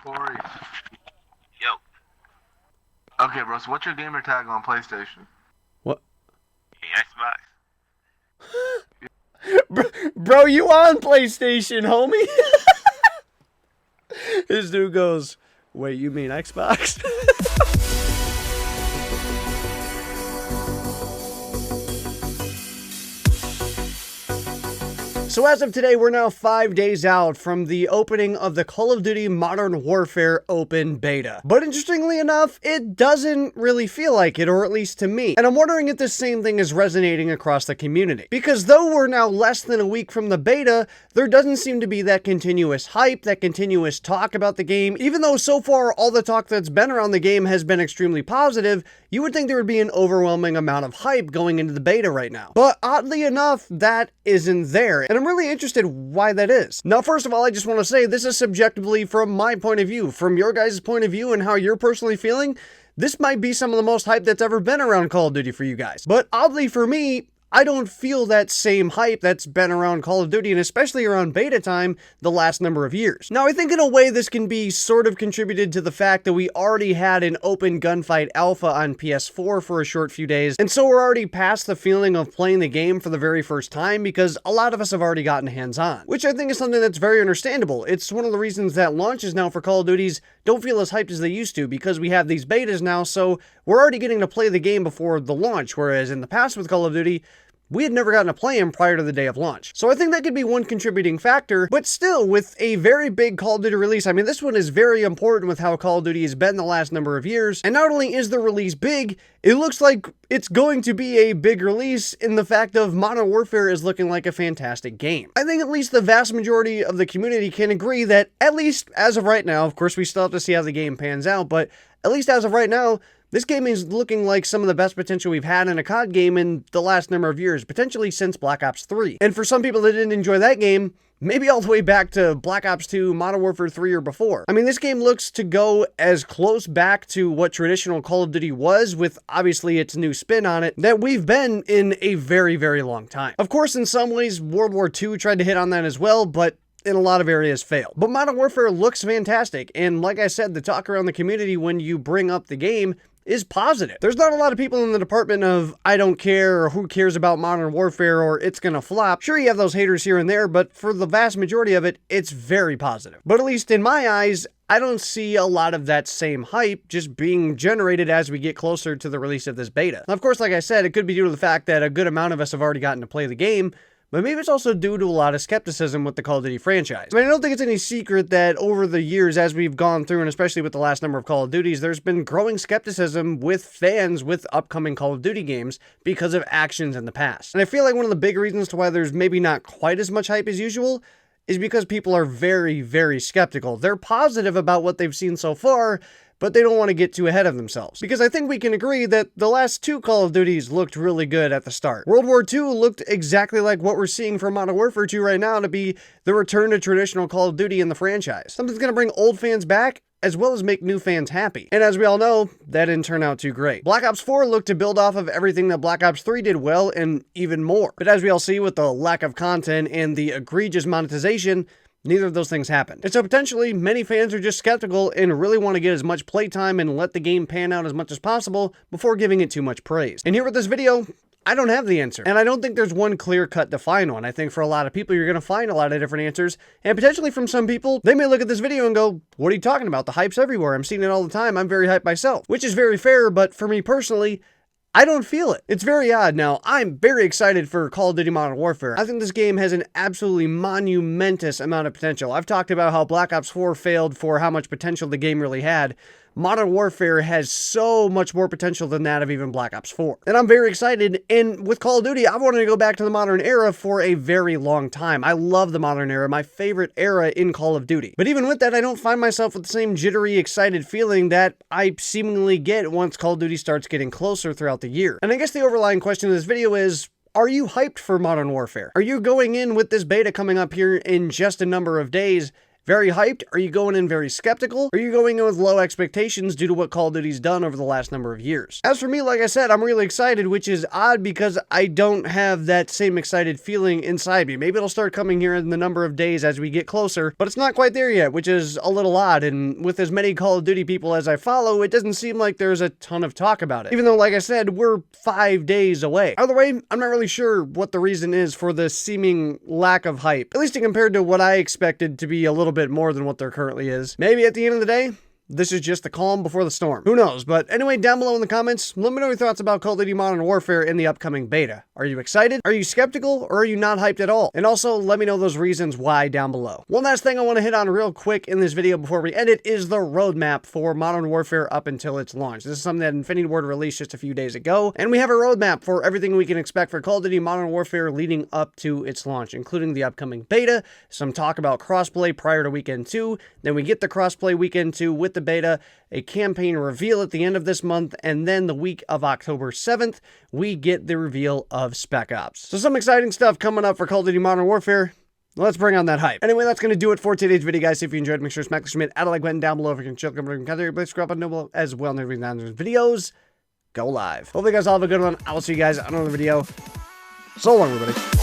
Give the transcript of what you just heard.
Corey. Yo, Okay, bro, so what's your gamer tag on PlayStation? What? Xbox. Bro, you on PlayStation, homie? This dude goes, wait, you mean Xbox? So as of today, we're now 5 days out from the opening of the Call of Duty Modern Warfare Open Beta. But interestingly enough, it doesn't really feel like it, or at least to me. And I'm wondering if the same thing is resonating across the community. Because though we're now less than a week from the beta, there doesn't seem to be that continuous hype, that continuous talk about the game. Even though so far all the talk that's been around the game has been extremely positive, you would think there would be an overwhelming amount of hype going into the beta right now. But oddly enough, that isn't there. And I'm really interested why that is. Now, first of all, I just want to say this is subjectively from my point of view. From your guys' point of view and how you're personally feeling, this might be some of the most hype that's ever been around Call of Duty for you guys. But oddly for me, I don't feel that same hype that's been around Call of Duty, and especially around beta time, the last number of years. Now, I think in a way this can be sort of contributed to the fact that we already had an open gunfight alpha on PS4 for a short few days, and so we're already past the feeling of playing the game for the very first time because a lot of us have already gotten hands-on, which I think is something that's very understandable. It's one of the reasons that launches now for Call of Duties don't feel as hyped as they used to, because we have these betas now, so we're already getting to play the game before the launch, whereas in the past with Call of Duty, we had never gotten to play him prior to the day of launch. So I think that could be one contributing factor, but still, with a very big Call of Duty release, I mean, this one is very important with how Call of Duty has been the last number of years, and not only is the release big, it looks like it's going to be a big release in the fact of Modern Warfare is looking like a fantastic game. I think at least the vast majority of the community can agree that, at least as of right now, of course we still have to see how the game pans out, but at least as of right now, this game is looking like some of the best potential we've had in a COD game in the last number of years, potentially since Black Ops 3. And for some people that didn't enjoy that game, maybe all the way back to Black Ops 2, Modern Warfare 3, or before. I mean, this game looks to go as close back to what traditional Call of Duty was, with obviously its new spin on it, that we've been in a very, very long time. Of course, in some ways, World War II tried to hit on that as well, but in a lot of areas failed. But Modern Warfare looks fantastic, and like I said, the talk around the community when you bring up the game is positive. There's not a lot of people in the department of I don't care or who cares about Modern Warfare or it's gonna flop. Sure, you have those haters here and there, but for the vast majority of it, it's very positive. But at least in my eyes, I don't see a lot of that same hype just being generated as we get closer to the release of this beta. Now, of course, like I said, it could be due to the fact that a good amount of us have already gotten to play the game, but maybe it's also due to a lot of skepticism with the Call of Duty franchise. I mean, I don't think it's any secret that over the years, as we've gone through, and especially with the last number of Call of Duties, there's been growing skepticism with fans with upcoming Call of Duty games because of actions in the past. And I feel like one of the big reasons to why there's maybe not quite as much hype as usual is because people are very, very skeptical. They're positive about what they've seen so far, but they don't want to get too ahead of themselves. Because I think we can agree that the last two Call of Duties looked really good at the start. World War II looked exactly like what we're seeing from Modern Warfare 2 right now to be the return to traditional Call of Duty in the franchise. Something's going to bring old fans back, as well as make new fans happy. And as we all know, that didn't turn out too great. Black Ops 4 looked to build off of everything that Black Ops 3 did well, and even more. But as we all see with the lack of content and the egregious monetization, neither of those things happened. And so potentially, many fans are just skeptical and really want to get as much playtime and let the game pan out as much as possible before giving it too much praise. And here with this video, I don't have the answer. And I don't think there's one clear-cut defined one. I think for a lot of people, you're going to find a lot of different answers. And potentially from some people, they may look at this video and go, what are you talking about? The hype's everywhere. I'm seeing it all the time. I'm very hyped myself. Which is very fair, but for me personally, I don't feel it. It's very odd. Now, I'm very excited for Call of Duty Modern Warfare. I think this game has an absolutely monumentous amount of potential. I've talked about how Black Ops 4 failed for how much potential the game really had. Modern Warfare has so much more potential than that of even Black Ops 4. And I'm very excited, and with Call of Duty, I've wanted to go back to the modern era for a very long time. I love the modern era, my favorite era in Call of Duty. But even with that, I don't find myself with the same jittery, excited feeling that I seemingly get once Call of Duty starts getting closer throughout the year. And I guess the overlying question of this video is, are you hyped for Modern Warfare? Are you going in with this beta coming up here in just a number of days very hyped? Are you going in very skeptical? Are you going in with low expectations due to what Call of Duty's done over the last number of years? As for me, like I said, I'm really excited, which is odd because I don't have that same excited feeling inside me. Maybe it'll start coming here in the number of days as we get closer, but it's not quite there yet, which is a little odd. And with as many Call of Duty people as I follow, it doesn't seem like there's a ton of talk about it. Even though, like I said, we're 5 days away. Either way, I'm not really sure what the reason is for the seeming lack of hype, at least compared to what I expected to be a little bit more than what there currently is. Maybe at the end of the day, this is just the calm before the storm. Who knows? But anyway, down below in the comments, let me know your thoughts about Call of Duty Modern Warfare in the upcoming beta. Are you excited? Are you skeptical? Or are you not hyped at all? And also, let me know those reasons why down below. One last thing I want to hit on real quick in this video before we end it is the roadmap for Modern Warfare up until its launch. This is something that Infinity Ward released just a few days ago, and we have a roadmap for everything we can expect for Call of Duty Modern Warfare leading up to its launch, including the upcoming beta, some talk about crossplay prior to Weekend 2, then we get the crossplay Weekend 2 with the beta, a campaign reveal at the end of this month, and then the week of October 7th, we get the reveal of Spec Ops. So some exciting stuff coming up for Call of Duty Modern Warfare. Let's bring on that hype. Anyway, that's going to do it for today's video, guys. If you enjoyed, make sure to smack the submit, add a like button down below if you can chill, come over and please scrub on noble as well. And everything down in videos, go live. Hopefully you guys all have a good one. I will see you guys on another video. So long, everybody.